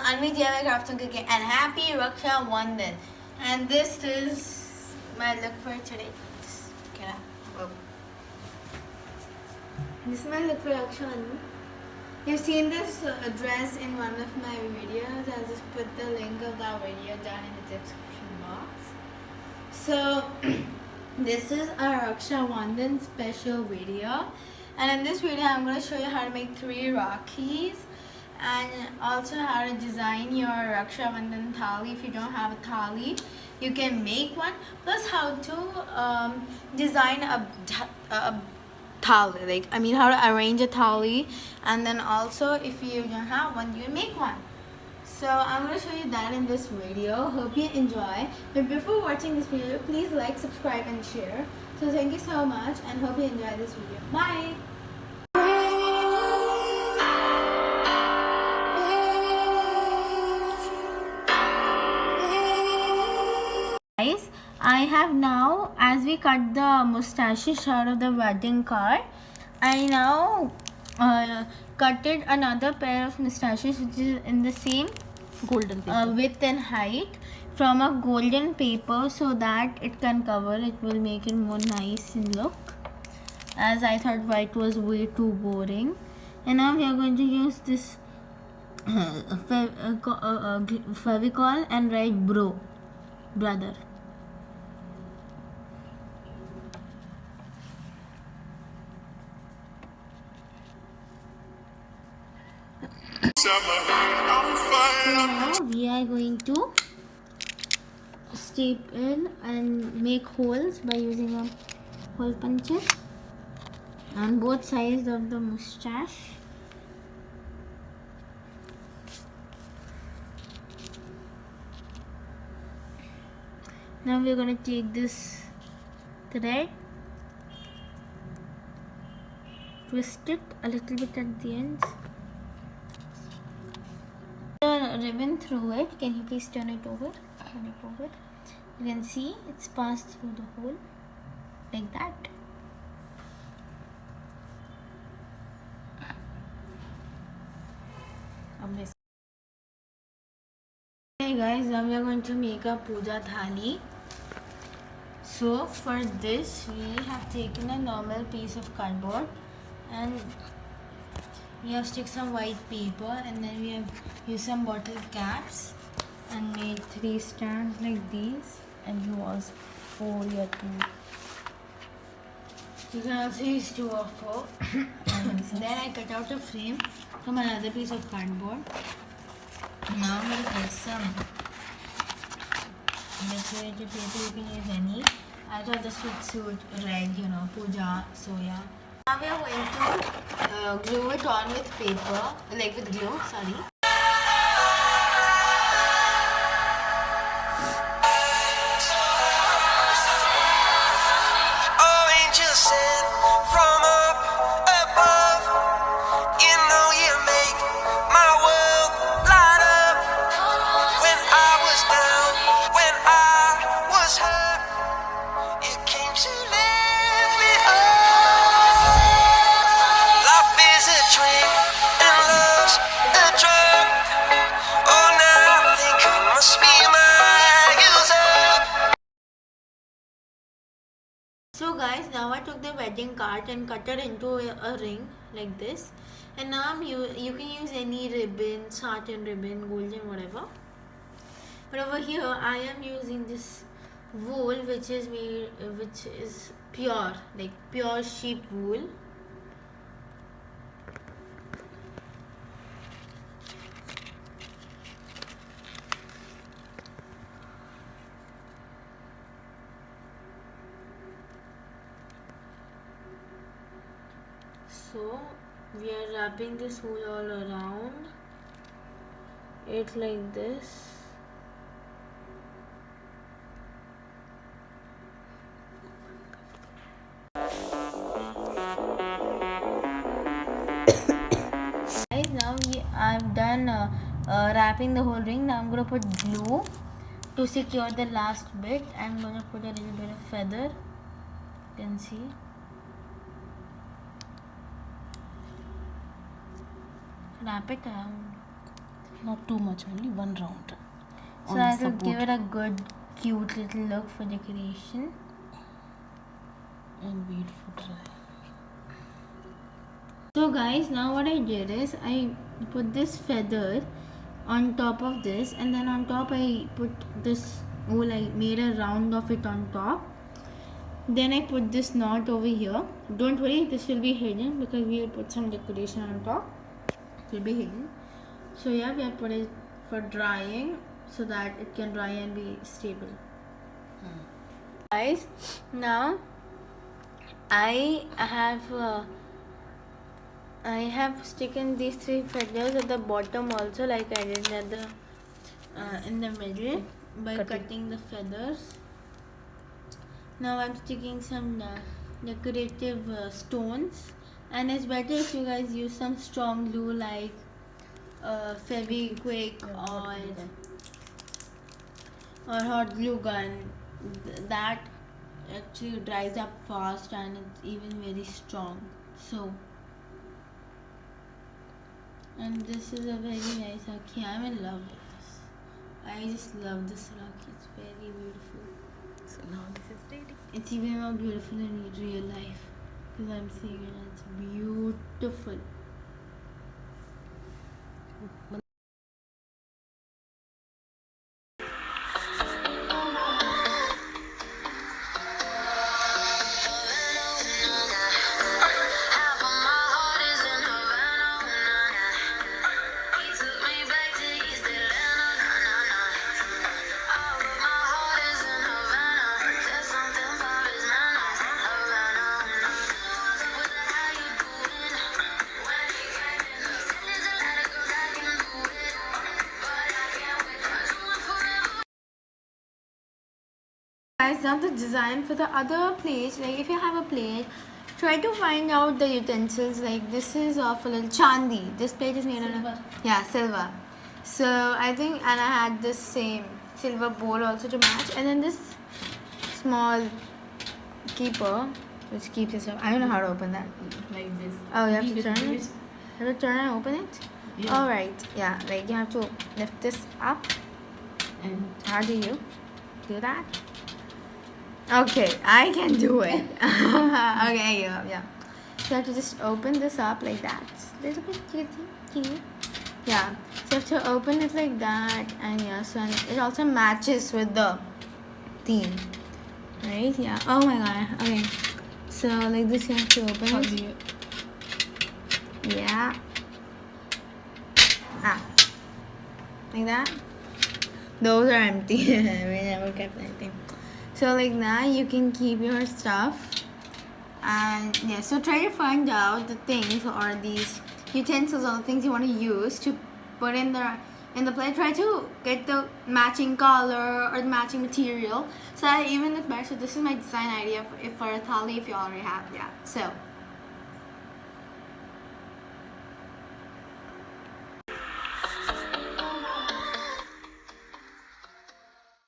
Anvi Crafts and Cooking, and happy Raksha Bandhan. And this is my look for today. This is my look for Raksha Bandhan. You've seen this dress in one of my videos. I'll just put the link of that video down in the description box. So this is a Raksha Bandhan special video, and in this video I'm going to show you how to make 3 Rakhis and also how to design your Raksha Bandhan thali. If you don't have a thali, you can make one, plus how to design a thali, how to arrange a thali, and then also if you don't have one, you can make one. So I'm going to show you that in this video. Hope you enjoy. But before watching this video, please like, subscribe and share. So thank you so much and hope you enjoy this video. Bye! Guys, I have now, as we cut the mustaches out of the wedding card, I now cutted another pair of mustaches which is in the same golden paper. Width and height from a golden paper, so that it can cover, it will make it more nice in look, as I thought white was way too boring. And now we are going to use this Fevicol and write brother. So now we are going to staple and make holes by using a hole puncher on both sides of the mustache. Now we are going to take this thread, twist it a little bit at the ends, a ribbon through it. Can you please turn it over? You can see it's passed through the hole like that. Hey guys, now we are going to make a puja thali. So for this we have taken a normal piece of cardboard and we have stick some white paper, and then we have used some bottle caps and made 3 stands like these, and you also 4 or 2. You can also use 2 or 4. And then I cut out a frame from another piece of cardboard. Now I'm going to take some decorative paper. You can use any. I thought this would suit red, puja, soya. Now we are going to glue it on with paper, like with glue, sorry. So guys, now I took the wedding card and cut it into a ring like this, and now you can use any ribbon, satin ribbon, golden, whatever. But over here I am using this wool which is pure, like pure sheep wool. So we are wrapping this wool all around it like this. Guys, now I've done wrapping the whole ring. Now I'm going to put glue to secure the last bit. I'm going to put a little bit of feather. You can see. Wrap it around. Not too much, only one round. So I could give it a good, cute little look for decoration. And wait for dry. So guys, now what I did is I put this feather on top of this, and then on top I put this wool. I made a round of it on top. Then I put this knot over here. Don't worry, this will be hidden because we will put some decoration on top. It will be hidden. So yeah, we have put it for drying so that it can dry and be stable. Guys, now I have sticking these 3 feathers at the bottom also, like I did at the in the middle by cutting the feathers. Now I'm sticking some decorative stones, and it's better if you guys use some strong glue like Fevikwik or hot glue gun. That actually dries up fast and it's even very strong. So, and this is a very nice Rakhi. I'm in love with this. I just love this Rakhi. It's very beautiful. So now this is ready. It's even more beautiful in real life because I'm seeing it and it's beautiful. Guys, now the design for the other plate, like if you have a plate, try to find out the utensils. Like this is of a little chandi. This plate is made of silver. So I think, and I had this same silver bowl also to match, and then this small keeper which keeps yourself. I don't know how to open that. Like this. Oh, you have to turn it. You have to turn and open it. Yeah. All right. Yeah, like you have to lift this up. And how do you do that? Okay, I can do it. Okay, yeah. So you have to just open this up like that. A little bit cute. Yeah. So you have to open it like that, and yeah. So it also matches with the theme, right? Yeah. Oh my god. Okay. So like this, you have to open it. Yeah. Like that. Those are empty. We never kept anything. So like that you can keep your stuff. And yeah, so try to find out the things or these utensils or the things you want to use to put in the plate. Try to get the matching color or the matching material so that even if better. So this is my design idea for a thali if you already have. Yeah. So